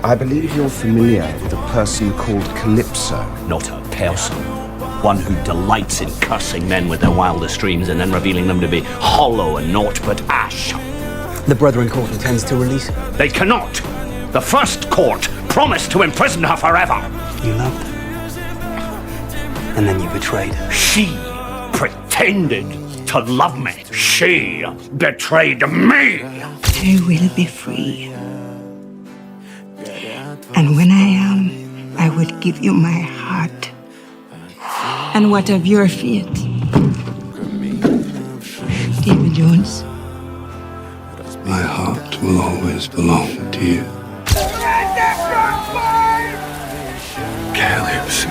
I believe you're familiar with a person called Calypso. Not a person. One who delights in cursing men with their wildest dreams and then revealing them to be hollow and naught but ash. The Brethren Court intends to release her. They cannot. The first court promised to imprison her forever. You loved her. And then you betrayed her. She pretended to love me. She betrayed me. I will be free. And when I am, I would give you my heart. And what of your fate? Davy Jones? My heart will always belong to you. Calypso.